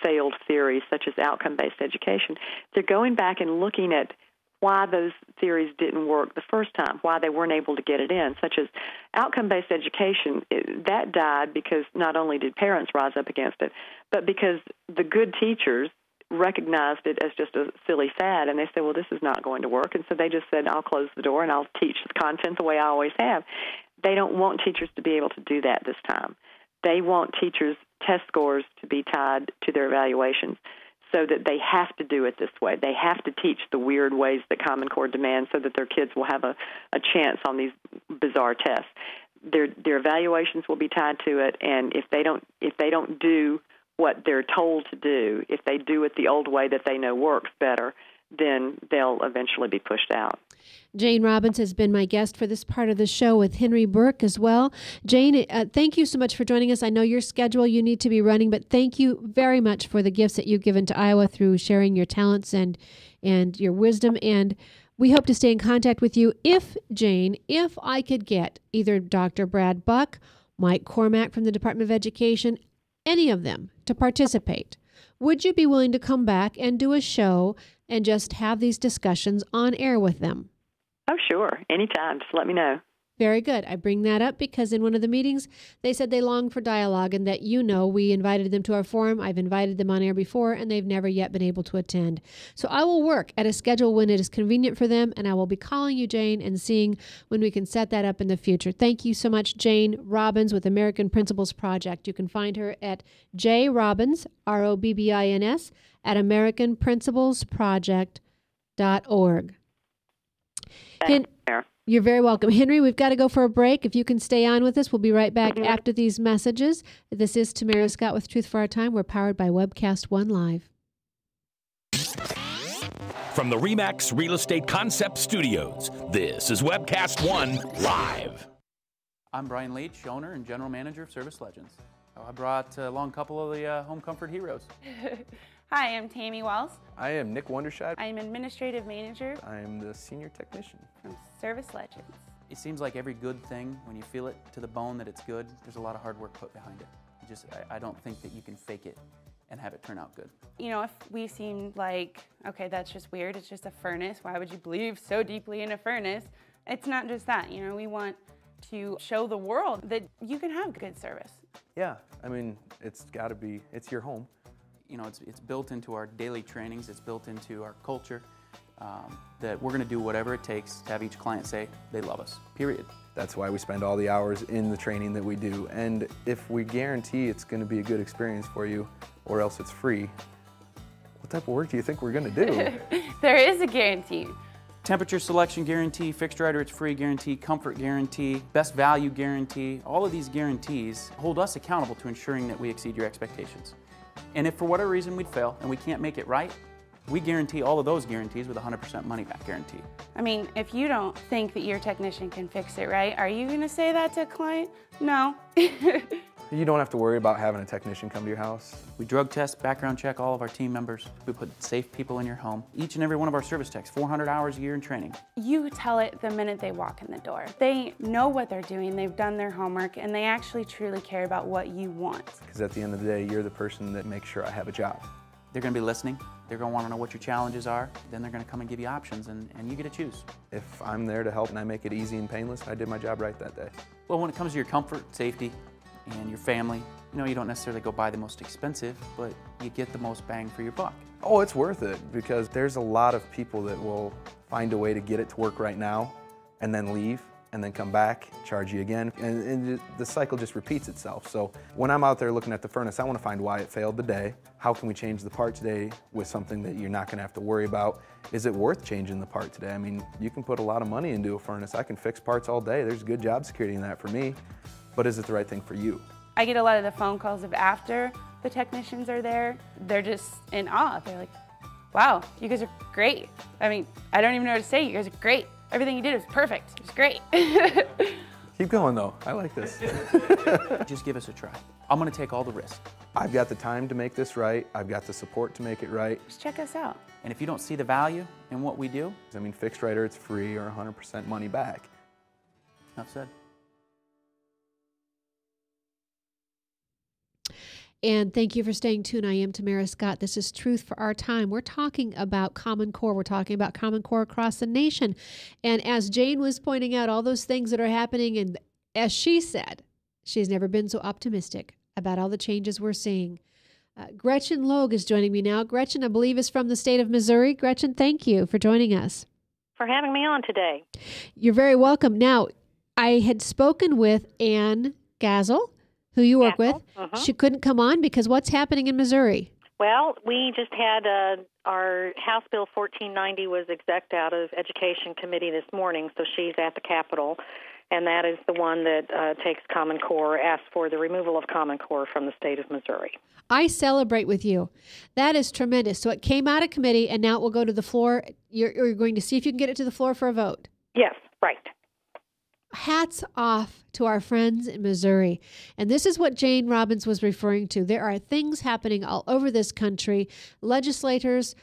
failed theories such as outcome-based education, they're going back and looking at why those theories didn't work the first time, why they weren't able to get it in, such as outcome-based education. That died because not only did parents rise up against it, but because the good teachers recognized it as just a silly fad, and they said, well, this is not going to work, and so they just said, I'll close the door and I'll teach the content the way I always have. They don't want teachers to be able to do that this time. They want teachers' test scores to be tied to their evaluations, so that they have to do it this way. They have to teach the weird ways that Common Core demands so that their kids will have a chance on these bizarre tests. Their evaluations will be tied to it, and if they don't do what they're told to do, if they do it the old way that they know works better, then they'll eventually be pushed out. Jane Robbins has been my guest for this part of the show with Henry Burke as well. Jane, thank you so much for joining us. I know your schedule, you need to be running, but thank you very much for the gifts that you've given to Iowa through sharing your talents and your wisdom. And we hope to stay in contact with you. If I could get either Dr. Brad Buck, Mike Cormack from the Department of Education, any of them to participate, would you be willing to come back and do a show and just have these discussions on air with them? Oh, sure. Anytime. Just let me know. Very good. I bring that up because in one of the meetings, they said they longed for dialogue and that, we invited them to our forum. I've invited them on air before, and they've never yet been able to attend. So I will work at a schedule when it is convenient for them, and I will be calling you, Jane, and seeing when we can set that up in the future. Thank you so much, Jane Robbins with American Principals Project. You can find her at jrobbins, Robbins, at AmericanPrincipalsProject.org. You're very welcome. Henry, we've got to go for a break. If you can stay on with us, we'll be right back after these messages. This is Tamara Scott with Truth for Our Time. We're powered by Webcast One Live. From the RE/MAX Real Estate Concept Studios, this is Webcast One Live. I'm Brian Leach, owner and general manager of Service Legends. I brought along a couple of the home comfort heroes. Hi, I'm Tammy Wells. I am Nick Wondershide. I am administrative manager. I am the senior technician from Service Legends. It seems like every good thing, when you feel it to the bone that it's good, there's a lot of hard work put behind it. I don't think that you can fake it and have it turn out good. If we seem like, okay, that's just weird, it's just a furnace, why would you believe so deeply in a furnace? It's not just that, we want to show the world that you can have good service. Yeah, it's gotta be, it's your home. It's built into our daily trainings, it's built into our culture, that we're gonna do whatever it takes to have each client say they love us, period. That's why we spend all the hours in the training that we do. And if we guarantee it's gonna be a good experience for you, or else it's free, what type of work do you think we're gonna do? There is a guarantee. Temperature selection guarantee, fixed right or it's free guarantee, comfort guarantee, best value guarantee. All of these guarantees hold us accountable to ensuring that we exceed your expectations. And if for whatever reason we'd fail and we can't make it right, we guarantee all of those guarantees with a 100% money back guarantee. I mean, if you don't think that your technician can fix it right, are you going to say that to a client? No. You don't have to worry about having a technician come to your house. We drug test, background check all of our team members. We put safe people in your home. Each and every one of our service techs, 400 hours a year in training. You tell it the minute they walk in the door. They know what they're doing, they've done their homework, and they actually truly care about what you want. Because at the end of the day, you're the person that makes sure I have a job. They're going to be listening. They're going to want to know what your challenges are. Then they're going to come and give you options, and you get to choose. If I'm there to help and I make it easy and painless, I did my job right that day. Well, when it comes to your comfort, safety, and your family, you don't necessarily go buy the most expensive, but you get the most bang for your buck. Oh, it's worth it, because there's a lot of people that will find a way to get it to work right now and then leave and then come back, charge you again, and the cycle just repeats itself. So when I'm out there looking at the furnace, I want to find why it failed today. How can we change the part today with something that you're not going to have to worry about? Is it worth changing the part today? I mean, you can put a lot of money into a furnace. I can fix parts all day. There's good job security in that for me, but is it the right thing for you? I get a lot of the phone calls of after the technicians are there. They're just in awe. They're like, wow, you guys are great. I mean, I don't even know what to say. You guys are great. Everything you did was perfect. It was great. Keep going though, I like this. Just give us a try. I'm going to take all the risk. I've got the time to make this right. I've got the support to make it right. Just check us out. And if you don't see the value in what we do, I mean, fixed right or it's free or 100% money back. enough said. And thank you for staying tuned. I am Tamara Scott. This is Truth for Our Time. We're talking about Common Core. We're talking about Common Core across the nation. And as Jane was pointing out, all those things that are happening, and as she said, she's never been so optimistic about all the changes we're seeing. Gretchen Logue is joining me now. Gretchen, I believe, is from the state of Missouri. Gretchen, thank you for joining us. For having me on today. You're very welcome. Now, I had spoken with Ann Gazel, who you work with. Mm-hmm. She couldn't come on because what's happening in Missouri? Well, we just had our House Bill 1490 was execed out of Education Committee this morning, so she's at the Capitol, and that is the one that takes Common Core, asks for the removal of Common Core from the state of Missouri. I celebrate with you. That is tremendous. So it came out of committee, and now it will go to the floor. You're going to see if you can get it to the floor for a vote. Yes, right. Hats off to our friends in Missouri. And this is what Jane Robbins was referring to. There are things happening all over this country. Legislators,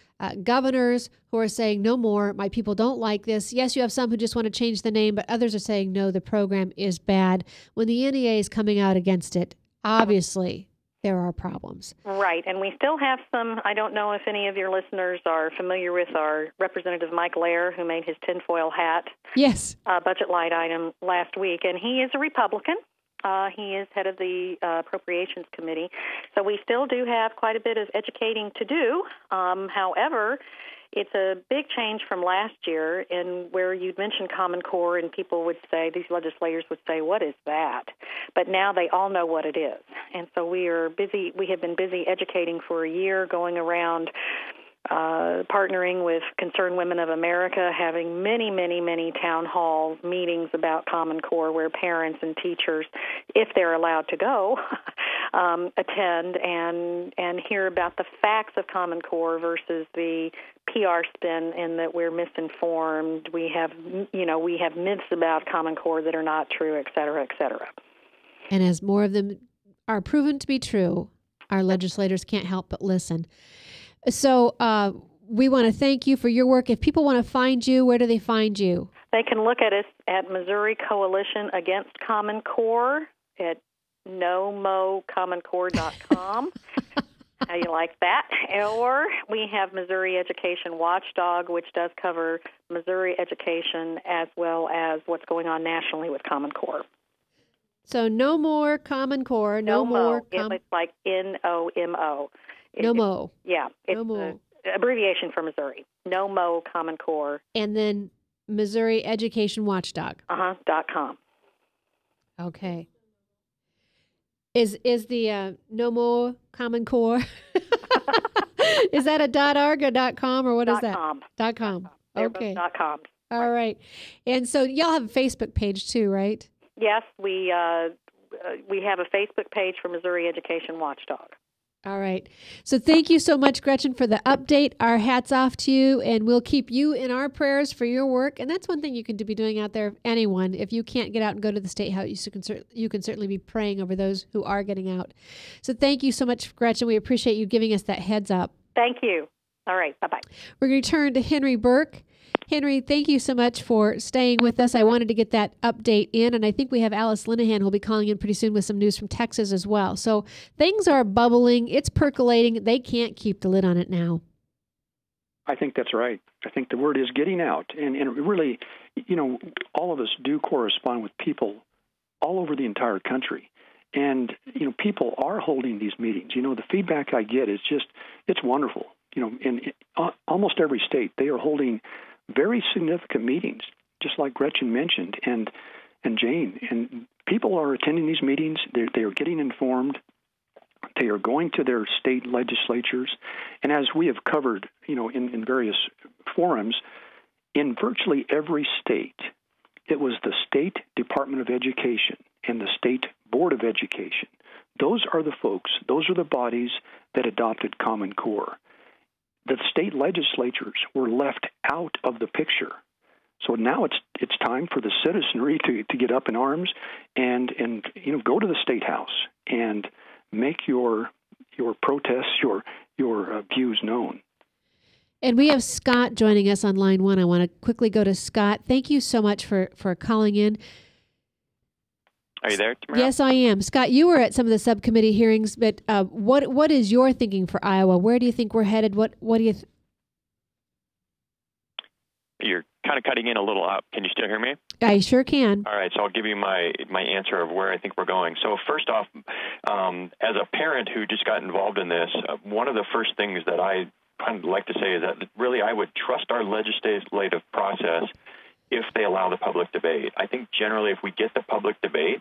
governors who are saying no more. My people don't like this. Yes, you have some who just want to change the name, but others are saying no, the program is bad. When the NEA is coming out against it, obviously there are problems. Right, and we still have some. I don't know if any of your listeners are familiar with our Representative Mike Lair, who made his tinfoil hat budget line item last week, and he is a Republican. He is head of the Appropriations Committee, so we still do have quite a bit of educating to do. However, it's a big change from last year in where you'd mentioned Common Core and people would say, these legislators would say, what is that? But now they all know what it is. And so we have been busy educating for a year, going around partnering with Concerned Women of America, having many, many, many town hall meetings about Common Core where parents and teachers, if they're allowed to go, attend and hear about the facts of Common Core versus the PR spin in that we're misinformed. We have myths about Common Core that are not true, et cetera, et cetera. And as more of them are proven to be true, our legislators can't help but listen. So we want to thank you for your work. If people want to find you, where do they find you? They can look at us at Missouri Coalition Against Common Core at nomocommoncore.com. How you like that? Or we have Missouri Education Watchdog, which does cover Missouri education as well as what's going on nationally with Common Core. So no more Common Core, It's like NOMO. NOMO. Yeah, it's an abbreviation for Missouri. NOMO Common Core. And then Missouri Education Watchdog. .com. Okay. Is the NOMO Common Core? Is that a .org or .com or what is that? .com. .com. Okay. .com. All right. And so y'all have a Facebook page too, right? Yes, we have a Facebook page for Missouri Education Watchdog. All right. So thank you so much, Gretchen, for the update. Our hats off to you, and we'll keep you in our prayers for your work. And that's one thing you can be doing out there, anyone. If you can't get out and go to the State House, you can certainly be praying over those who are getting out. So thank you so much, Gretchen. We appreciate you giving us that heads up. Thank you. All right. Bye-bye. We're going to turn to Henry Burke. Henry, thank you so much for staying with us. I wanted to get that update in, and I think we have Alice Linehan who will be calling in pretty soon with some news from Texas as well. So things are bubbling. It's percolating. They can't keep the lid on it now. I think that's right. I think the word is getting out. And really, all of us do correspond with people all over the entire country. And, people are holding these meetings. The feedback I get is it's wonderful. In almost every state, they are holding very significant meetings, just like Gretchen mentioned, and Jane. And people are attending these meetings. They are getting informed. They are going to their state legislatures. And as we have covered, in various forums, in virtually every state, it was the State Department of Education and the State Board of Education. Those are the folks, those are the bodies that adopted Common Core. The state legislatures were left out of the picture. So now it's time for the citizenry to get up in arms and go to the State House and make your protests, your views known. And we have Scott joining us on line 1. I want to quickly go to Scott. Thank you so much for calling in. Are you there, Tamara? Yes, I am. Scott, you were at some of the subcommittee hearings, but what is your thinking for Iowa? Where do you think we're headed? What do you You're kind of cutting in a little up. Can you still hear me? I sure can. All right, so I'll give you my answer of where I think we're going. So first off, as a parent who just got involved in this, one of the first things that I kind of like to say is that really I would trust our legislative process if they allow the public debate. I think generally if we get the public debate,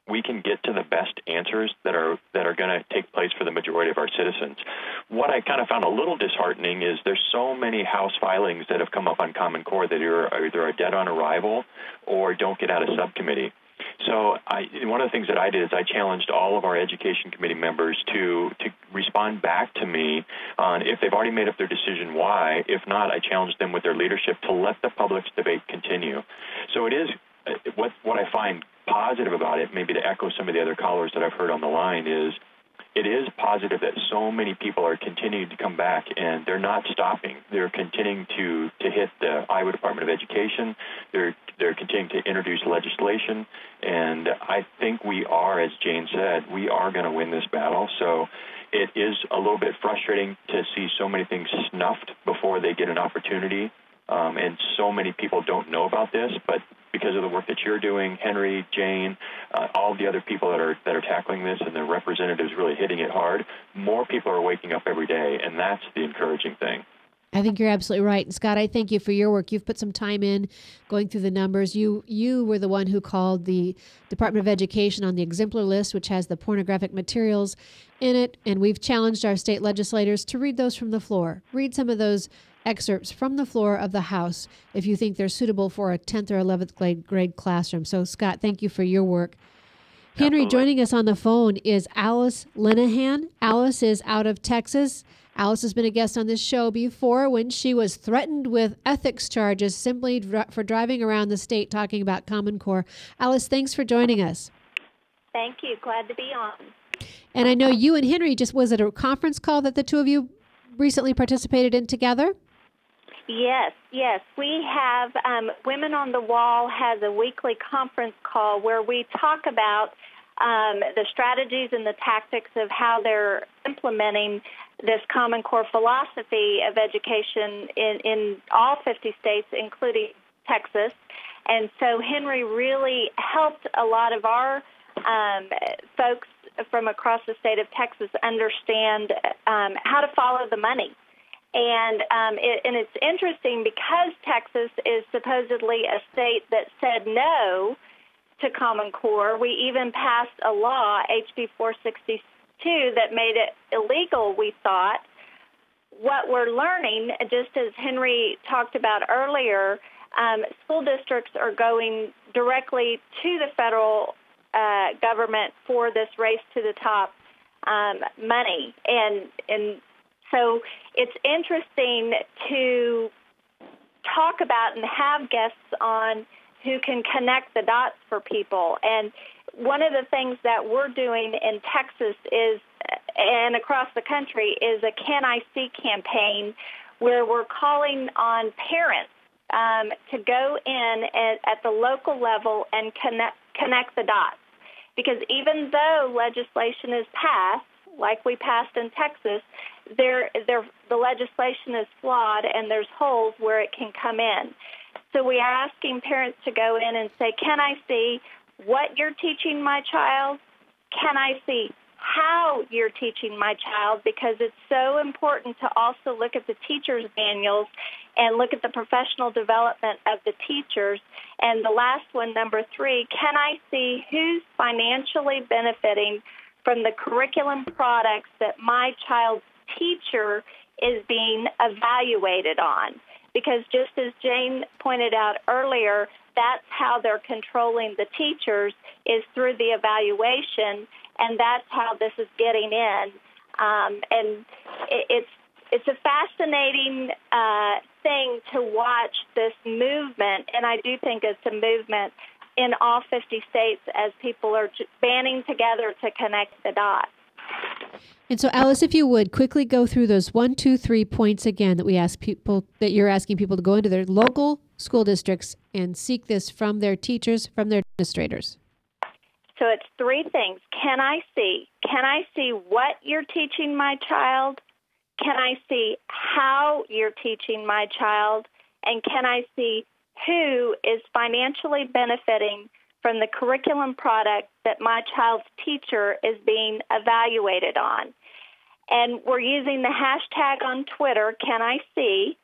we can get to the best answers that are going to take place for the majority of our citizens. What I kind of found a little disheartening is there's so many House filings that have come up on Common Core that are either dead on arrival or don't get out of subcommittee. So one of the things that I did is I challenged all of our education committee members to respond back to me on if they've already made up their decision, why. If not, I challenged them with their leadership to let the public's debate continue. So it is what I find positive about it, maybe to echo some of the other callers that I've heard on the line, is it is positive that so many people are continuing to come back, and they're not stopping. They're continuing to hit the Iowa Department of Education. They're continuing to introduce legislation, and I think we are, as Jane said, we are going to win this battle. So it is a little bit frustrating to see so many things snuffed before they get an opportunity, and so many people don't know about this, but because of the work that you're doing, Henry, Jane, all the other people that are tackling this, and the representatives really hitting it hard, more people are waking up every day, and that's the encouraging thing. I think you're absolutely right. And Scott, I thank you for your work. You've put some time in going through the numbers. You were the one who called the Department of Education on the exemplar list, which has the pornographic materials in it, and we've challenged our state legislators to read those from the floor. Read some of those excerpts from the floor of the House if you think they're suitable for a 10th or 11th grade classroom. So, Scott, thank you for your work. Henry, joining us on the phone is Alice Linehan. Alice is out of Texas. Alice has been a guest on this show before when she was threatened with ethics charges simply for driving around the state talking about Common Core. Alice, thanks for joining us. Thank you. Glad to be on. And I know you and Henry was it a conference call that the two of you recently participated in together? Yes. We have Women on the Wall has a weekly conference call where we talk about the strategies and the tactics of how they're implementing this Common Core philosophy of education in all 50 states, including Texas. And so Henry really helped a lot of our folks from across the state of Texas understand how to follow the money. And it's interesting because Texas is supposedly a state that said no to Common Core. We even passed a law, HB 462, that made it illegal, we thought. What we're learning, just as Henry talked about earlier, school districts are going directly to the federal government for this race to the top money. And so it's interesting to talk about and have guests on who can connect the dots for people. And one of the things that we're doing in Texas is, and across the country, is a Can I See campaign where we're calling on parents to go in at the local level and connect the dots. Because even though legislation is passed, like we passed in Texas, the legislation is flawed and there's holes where it can come in. So we are asking parents to go in and say, can I see what you're teaching my child? Can I see how you're teaching my child? Because it's so important to also look at the teachers' manuals and look at the professional development of the teachers. And the last one, number 3, can I see who's financially benefiting from the curriculum products that my child's teacher is being evaluated on? Because just as Jane pointed out earlier, that's how they're controlling the teachers, is through the evaluation, and that's how this is getting in. And it's a fascinating thing to watch this movement, and I do think it's a movement in all 50 states as people are banding together to connect the dots. And so, Alice, if you would quickly go through those 1, 2, 3 points again that we ask people, that you're asking people to go into their local school districts and seek this from their teachers, from their administrators. So it's 3 things. Can I see? Can I see what you're teaching my child? Can I see how you're teaching my child? And can I see who is financially benefiting from the curriculum product that my child's teacher is being evaluated on? And we're using the hashtag on Twitter, Can I See?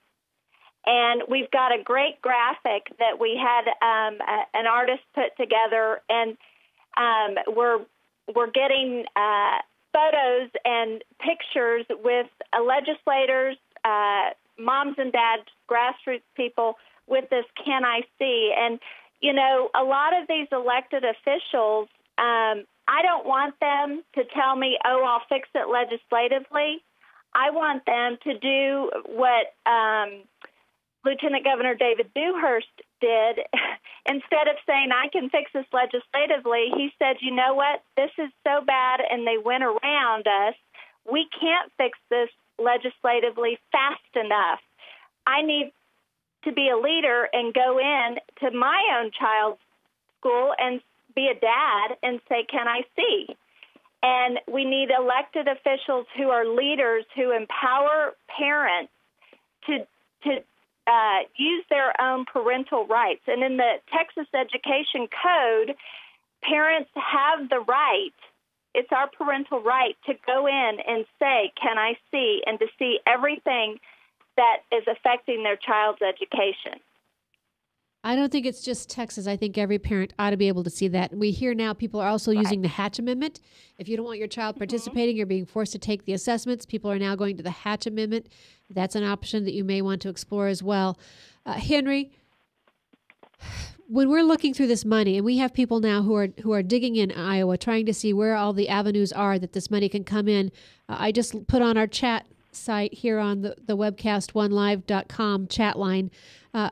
And we've got a great graphic that we had an artist put together, and we're getting photos and pictures with legislators, moms and dads, grassroots people with this Can I See? And, you know, a lot of these elected officials, I don't want them to tell me, oh, I'll fix it legislatively. I want them to do what Lieutenant Governor David Dewhurst did. Instead of saying, I can fix this legislatively, he said, you know what, this is so bad and they went around us. We can't fix this legislatively fast enough. I need to be a leader and go in to my own child's school and be a dad and say, can I see? And we need elected officials who are leaders who empower parents to use their own parental rights. And in the Texas Education Code, parents have the right, it's our parental right, to go in and say, can I see, and to see everything that is affecting their child's education. I don't think it's just Texas. I think every parent ought to be able to see that. We hear now people are also using the Hatch Amendment. If you don't want your child participating, you're being forced to take the assessments. People are now going to the Hatch Amendment. That's an option that you may want to explore as well. Henry, when we're looking through this money, and we have people now who are digging in Iowa, trying to see where all the avenues are that this money can come in. I just put on our chat site here on the webcast1live.com chat line,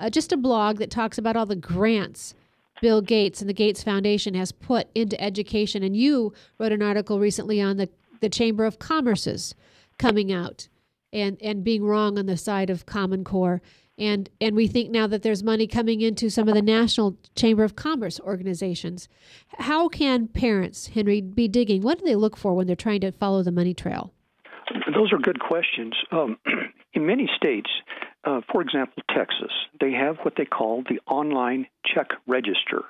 just a blog that talks about all the grants Bill Gates and the Gates Foundation has put into education. And you wrote an article recently on the Chamber of Commerce's coming out and being wrong on the side of Common Core. And we think now that there's money coming into some of the National Chamber of Commerce organizations. How can parents, Henry, be digging? What do they look for when they're trying to follow the money trail? Those are good questions. In many states, for example, Texas, they have what they call the online check register.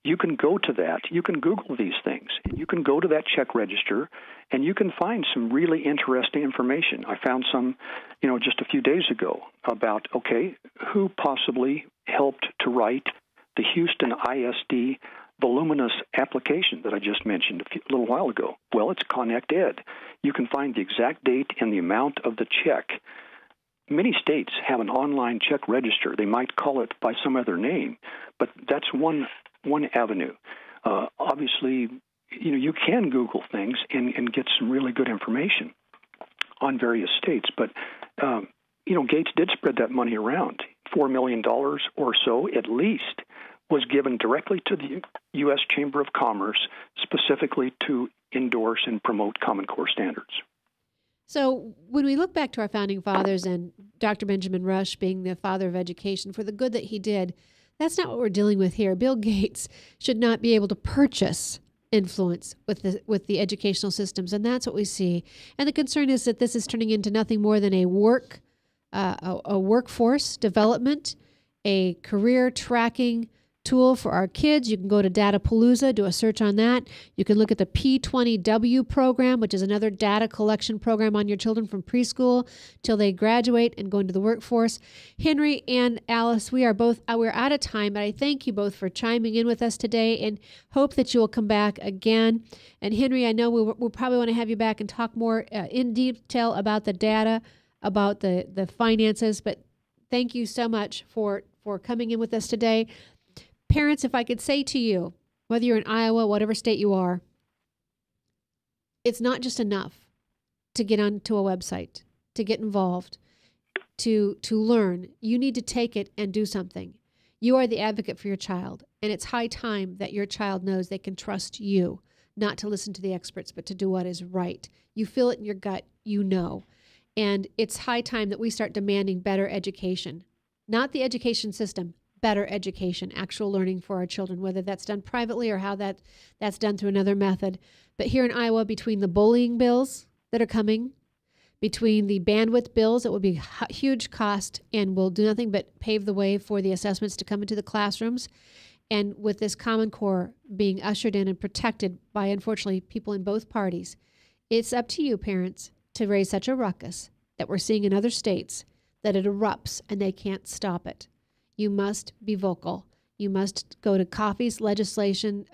You can go to that. You can Google these things. You can go to that check register, and you can find some really interesting information. I found some, just a few days ago about, who possibly helped to write the Houston ISD voluminous application that I just mentioned a little while ago. Well, it's ConnectEd. You can find the exact date and the amount of the check. Many states have an online check register. They might call it by some other name, but that's one avenue. Obviously, you can Google things and get some really good information on various states. But, Gates did spread that money around. $4 million or so, at least, was given directly to the U.S. Chamber of Commerce, specifically to endorse and promote Common Core standards. So when we look back to our founding fathers and Dr. Benjamin Rush being the father of education for the good that he did, that's not what we're dealing with here. Bill Gates should not be able to purchase influence with the educational systems, and that's what we see. And the concern is that this is turning into nothing more than a workforce development, a career tracking tool for our kids. You can go to Datapalooza, do a search on that. You can look at the P20W program, which is another data collection program on your children from preschool till they graduate and go into the workforce. Henry and Alice, we're out of time, but I thank you both for chiming in with us today and hope that you will come back again. And Henry, I know we'll probably want to have you back and talk more in detail about the data, about the finances, but thank you so much for coming in with us today. Parents, if I could say to you, whether you're in Iowa, whatever state you are, it's not just enough to get onto a website, to get involved, to learn. You need to take it and do something. You are the advocate for your child, and it's high time that your child knows they can trust you, not to listen to the experts, but to do what is right. You feel it in your gut, you know. And it's high time that we start demanding better education, not the education system, better education, actual learning for our children, whether that's done privately or how that's done through another method. But here in Iowa, between the bullying bills that are coming, between the bandwidth bills that will be huge cost and will do nothing but pave the way for the assessments to come into the classrooms, and with this Common Core being ushered in and protected by, unfortunately, people in both parties, it's up to you, parents, to raise such a ruckus that we're seeing in other states that it erupts and they can't stop it. You must be vocal. You must go to coffees, legislative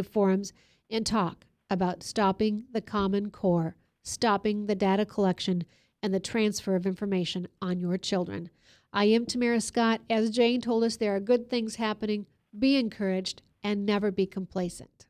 forums, and talk about stopping the Common Core, stopping the data collection, and the transfer of information on your children. I am Tamara Scott. As Jane told us, there are good things happening. Be encouraged and never be complacent.